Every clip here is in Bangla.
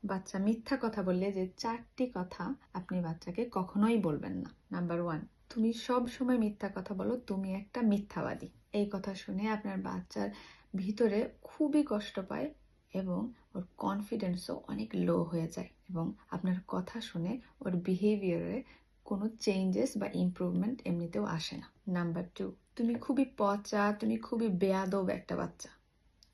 বাচ্চা মিথ্যা কথা বললে যে 4টি কথা আপনি বাচ্চাকে কখনোই বলবেন না। নাম্বার 1, তুমি সব সময় মিথ্যা কথা বলো, তুমি একটা মিথ্যাবাদী। এই কথা শুনে আপনার বাচ্চার ভিতরে খুবই কষ্ট পায় এবং ওর কনফিডেন্সও অনেক লো হয়ে যায় এবং আপনার কথা শুনে ওর বিহেভিয়ারে কোনো চেঞ্জেস বা ইমপ্রুভমেন্ট এমনিতেও আসে না। নাম্বার 2, তুমি খুবই পচা, তুমি খুবই বেয়াদব একটা বাচ্চা,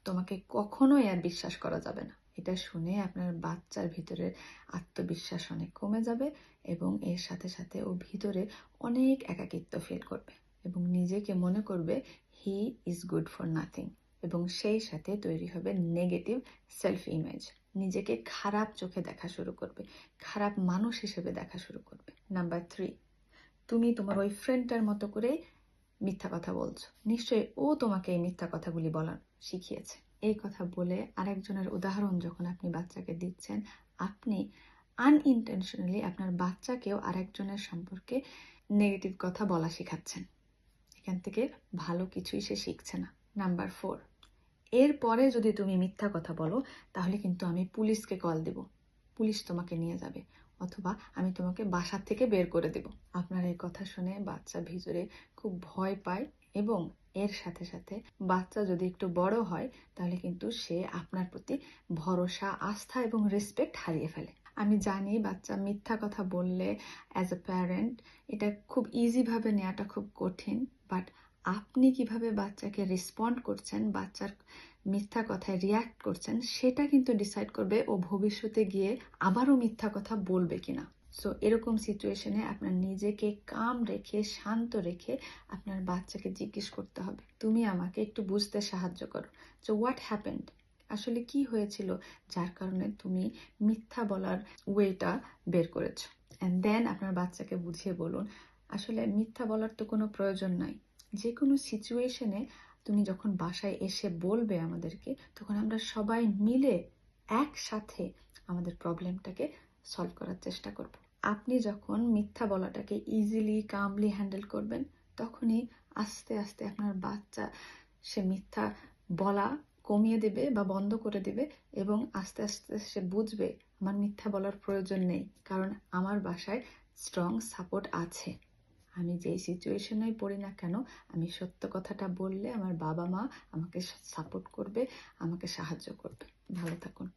তোমাকে কখনোই আর বিশ্বাস করা যাবে না। এটা শুনে আপনার বাচ্চার ভিতরের আত্মবিশ্বাস অনেক কমে যাবে এবং এর সাথে সাথে ও ভিতরে অনেক একাকিত্ব ফিল করবে এবং নিজেকে মনে করবে he is good for nothing এবং সেই সাথে তৈরি হবে নেগেটিভ সেলফ ইমেজ। নিজেকে খারাপ চোখে দেখা শুরু করবে, খারাপ মানুষ হিসেবে দেখা শুরু করবে। নাম্বার 3, তুমি তোমার ওই ফ্রেন্ডটার মতো করে মিথ্যা কথা বলছো, নিশ্চয়ই ও তোমাকে এই মিথ্যা কথাগুলি বলার শিখিয়েছে। এই কথা বলে আরেকজনের উদাহরণ যখন আপনি বাচ্চাকে দিচ্ছেন, আপনি আনইনটেনশনালি আপনার বাচ্চাকেও আরেকজনের সম্পর্কে নেগেটিভ কথা বলা শেখাচ্ছেন। এখান থেকে ভালো কিছুই সে শিখছে না। নাম্বার 4, এরপরে যদি তুমি মিথ্যা কথা বলো তাহলে কিন্তু আমি পুলিশকে কল দেব, পুলিশ তোমাকে নিয়ে যাবে, অথবা আমি তোমাকে বাসা থেকে বের করে দেব। আপনার এই কথা শুনে বাচ্চা ভিতরে খুব ভয় পায় এবং এর সাথে সাথে বাচ্চা যদি একটু বড় হয় তাহলে কিন্তু সে আপনার প্রতি ভরসা, আস্থা এবং রেসপেক্ট হারিয়ে ফেলে। আমি জানি বাচ্চা মিথ্যা কথা বললে অ্যাজ এ প্যারেন্ট এটা খুব ইজিভাবে নেওয়াটা খুব কঠিন, বাট আপনি কিভাবে বাচ্চাকে রেসপন্ড করছেন, বাচ্চার মিথ্যা কথায় রিয়াক্ট করছেন, সেটা কিন্তু ডিসাইড করবে ও ভবিষ্যতে গিয়ে আবারও মিথ্যা কথা বলবে কিনা। সো এরকম সিচুয়েশনে আপনার নিজেকে কাম রেখে, শান্ত রেখে আপনার বাচ্চাকে জিজ্ঞেস করতে হবে, তুমি আমাকে একটু বুঝতে সাহায্য করো যে হোয়াট হ্যাপেন্ড, আসলে কি হয়েছিল যার কারণে তুমি মিথ্যা বলার ওয়েটা বের করেছো। অ্যান্ড দেন আপনার বাচ্চাকে বুঝিয়ে বলুন, আসলে মিথ্যা বলার তো কোনো প্রয়োজন নাই, যে কোনো সিচুয়েশনে তুমি যখন বাসায় এসে বলবে আমাদেরকে, তখন আমরা সবাই মিলে একসাথে আমাদের প্রবলেমটাকে সলভ করার চেষ্টা করব। আপনি যখন মিথ্যা বলাটাকে ইজিলি, কামলি হ্যান্ডেল করবেন, তখনই আস্তে আস্তে আপনার বাচ্চা সে মিথ্যা বলা কমিয়ে দেবে বা বন্ধ করে দেবে এবং আস্তে আস্তে সে বুঝবে আমার মিথ্যা বলার প্রয়োজন নেই, কারণ আমার বাসায় স্ট্রং সাপোর্ট আছে। আমি যেই সিচুয়েশনেই পড়ি না কেন, আমি সত্য কথাটা বললে আমার বাবা মা আমাকে সাপোর্ট করবে, আমাকে সাহায্য করবে। ভালো থাকুন।